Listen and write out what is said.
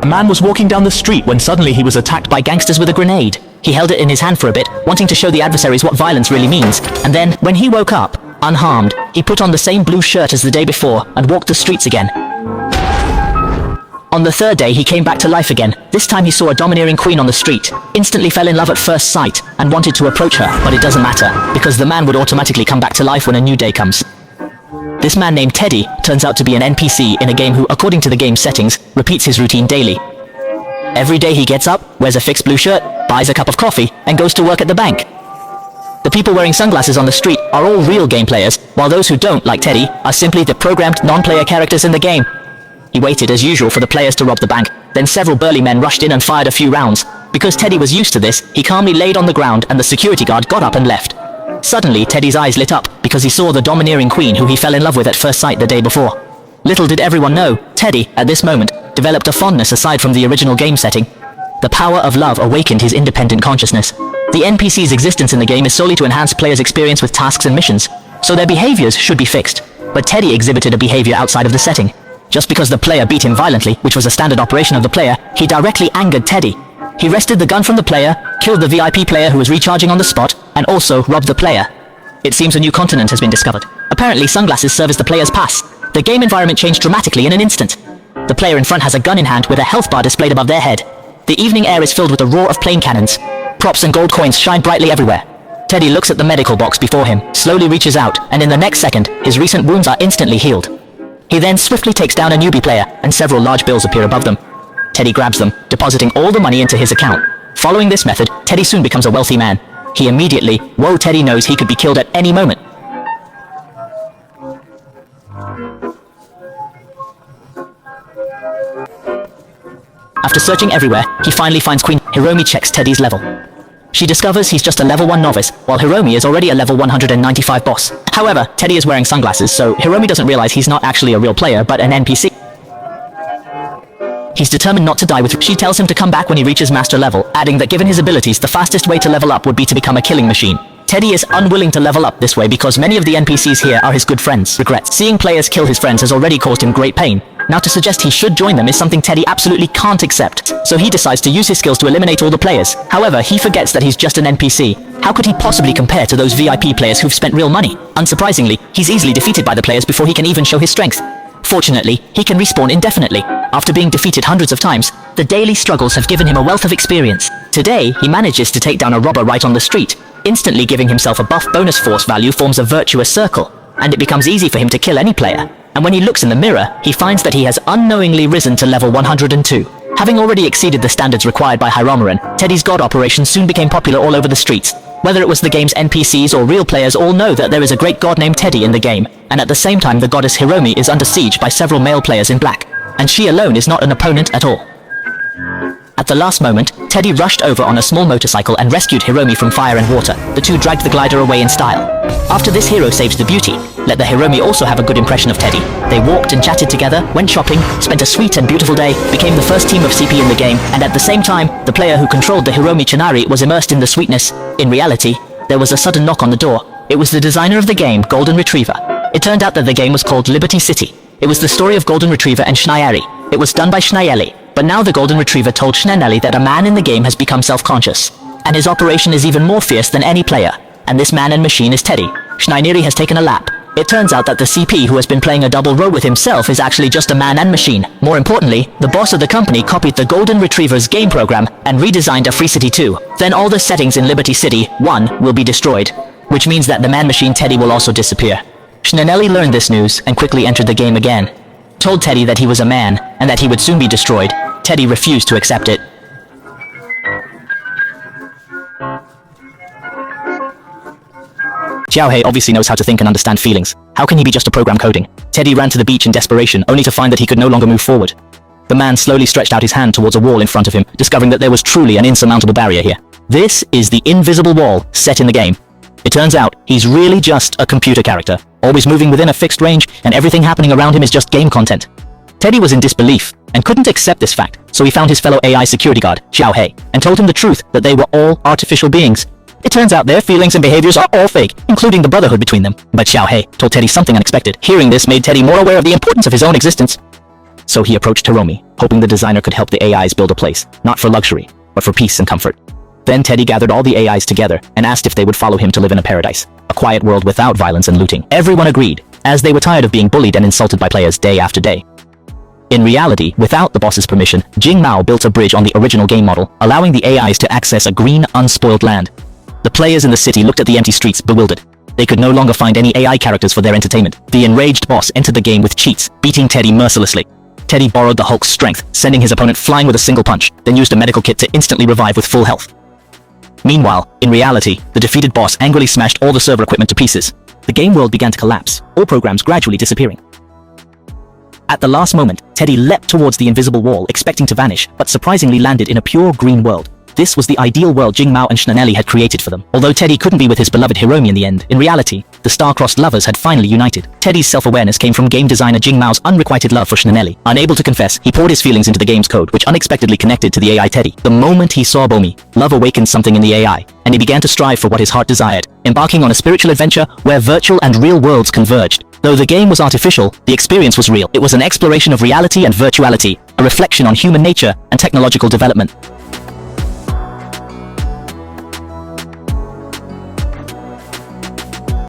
A man was walking down the street when suddenly he was attacked by gangsters with a grenade. He held it in his hand for a bit, wanting to show the adversaries what violence really means. And then, when he woke up, unharmed, he put on the same blue shirt as the day before and walked the streets again. On the third day, he came back to life again. This time he saw a domineering queen on the street, instantly fell in love at first sight, and wanted to approach her, but it doesn't matter, because the man would automatically come back to life when a new day comes. This man named Teddy turns out to be an NPC in a game who, according to the game's settings, repeats his routine daily. Every day he gets up, wears a fixed blue shirt, buys a cup of coffee, and goes to work at the bank. The people wearing sunglasses on the street are all real game players, while those who don't, like Teddy, are simply the programmed non-player characters in the game. He waited as usual for the players to rob the bank, then several burly men rushed in and fired a few rounds. Because Teddy was used to this, he calmly laid on the ground and the security guard got up and left. Suddenly, Teddy's eyes lit up because he saw the domineering queen who he fell in love with at first sight the day before. Little did everyone know, Teddy, at this moment, developed a fondness aside from the original game setting. The power of love awakened his independent consciousness. The NPC's existence in the game is solely to enhance players' experience with tasks and missions, so their behaviors should be fixed. But Teddy exhibited a behavior outside of the setting. Just because the player beat him violently, which was a standard operation of the player, he directly angered Teddy. He wrested the gun from the player, killed the VIP player who was recharging on the spot, and also robbed the player. It seems a new continent has been discovered. Apparently sunglasses serve as the player's pass. The game environment changed dramatically in an instant. The player in front has a gun in hand with a health bar displayed above their head. The evening air is filled with the roar of plane cannons. Props and gold coins shine brightly everywhere. Teddy looks at the medical box before him, slowly reaches out, and in the next second, his recent wounds are instantly healed. He then swiftly takes down a newbie player, and several large bills appear above them. Teddy grabs them, depositing all the money into his account. Following this method, Teddy soon becomes a wealthy man. He immediately, Teddy knows he could be killed at any moment. After searching everywhere, he finally finds Queen Hiromi. Checks Teddy's level. She discovers he's just a level 1 novice, while Hiromi is already a level 195 boss. However, Teddy is wearing sunglasses, so Hiromi doesn't realize he's not actually a real player, but an NPC. He's determined not to die with. She tells him to come back when he reaches master level, adding that given his abilities, the fastest way to level up would be to become a killing machine. Teddy is unwilling to level up this way because many of the NPCs here are his good friends. Regrets. Seeing players kill his friends has already caused him great pain. Now to suggest he should join them is something Teddy absolutely can't accept, so he decides to use his skills to eliminate all the players. However, he forgets that he's just an NPC. How could he possibly compare to those VIP players who've spent real money? Unsurprisingly, he's easily defeated by the players before he can even show his strength. Fortunately, he can respawn indefinitely. After being defeated hundreds of times, the daily struggles have given him a wealth of experience. Today, he manages to take down a robber right on the street. Instantly giving himself a buff bonus force value forms a virtuous circle, and it becomes easy for him to kill any player. And when he looks in the mirror, he finds that he has unknowingly risen to level 102. Having already exceeded the standards required by Hiromaran, Teddy's god operation soon became popular all over the streets. Whether it was the game's NPCs or real players all know that there is a great god named Teddy in the game, and at the same time the goddess Hiromi is under siege by several male players in black, and she alone is not an opponent at all. At the last moment, Teddy rushed over on a small motorcycle and rescued Hiromi from fire and water. The two dragged the glider away in style. After this hero saves the beauty, let the Hiromi also have a good impression of Teddy. They walked and chatted together, went shopping, spent a sweet and beautiful day, became the first team of CP in the game, and at the same time, the player who controlled the Hiromi Chinari was immersed in the sweetness. In reality, there was a sudden knock on the door. It was the designer of the game, Golden Retriever. It turned out that the game was called Liberty City. It was the story of Golden Retriever and Schneieri. It was done by Schneieli. But now the Golden Retriever told Schneieli that a man in the game has become self-conscious, and his operation is even more fierce than any player, and this man and machine is Teddy. Schneieri has taken a lap. It turns out that the CP who has been playing a double role with himself is actually just a man and machine. More importantly, the boss of the company copied the Golden Retriever's game program and redesigned a Free City 2. Then all the settings in Liberty City 1 will be destroyed, which means that the man-machine Teddy will also disappear. Schneieli learned this news and quickly entered the game again. Told Teddy that he was a man, and that he would soon be destroyed. Teddy refused to accept it. Xiaohei obviously knows how to think and understand feelings. How can he be just a program coding? Teddy ran to the beach in desperation, only to find that he could no longer move forward. The man slowly stretched out his hand towards a wall in front of him, discovering that there was truly an insurmountable barrier here. This is the invisible wall set in the game. It turns out, he's really just a computer character, always moving within a fixed range, and everything happening around him is just game content. Teddy was in disbelief, and couldn't accept this fact, so he found his fellow AI security guard, Xiaohei, and told him the truth that they were all artificial beings. It turns out their feelings and behaviors are all fake, including the brotherhood between them. But Xiaohei told Teddy something unexpected. Hearing this made Teddy more aware of the importance of his own existence. So he approached Hiromi, hoping the designer could help the AIs build a place, not for luxury, but for peace and comfort. Then Teddy gathered all the AIs together and asked if they would follow him to live in a paradise, a quiet world without violence and looting. Everyone agreed, as they were tired of being bullied and insulted by players day after day. In reality, without the boss's permission, Jing Mao built a bridge on the original game model, allowing the AIs to access a green, unspoiled land. The players in the city looked at the empty streets, bewildered. They could no longer find any AI characters for their entertainment. The enraged boss entered the game with cheats, beating Teddy mercilessly. Teddy borrowed the Hulk's strength, sending his opponent flying with a single punch, then used a medical kit to instantly revive with full health. Meanwhile, in reality, the defeated boss angrily smashed all the server equipment to pieces. The game world began to collapse, all programs gradually disappearing. At the last moment, Teddy leapt towards the invisible wall, expecting to vanish, but surprisingly landed in a pure green world. This was the ideal world Jing Mao and Schnanelli had created for them. Although Teddy couldn't be with his beloved Hiromi in the end, in reality, the star-crossed lovers had finally united. Teddy's self-awareness came from game designer Jing Mao's unrequited love for Schnanelli. Unable to confess, he poured his feelings into the game's code, which unexpectedly connected to the AI Teddy. The moment he saw Bomi, love awakened something in the AI, and he began to strive for what his heart desired, embarking on a spiritual adventure where virtual and real worlds converged. Though the game was artificial, the experience was real. It was an exploration of reality and virtuality, a reflection on human nature and technological development.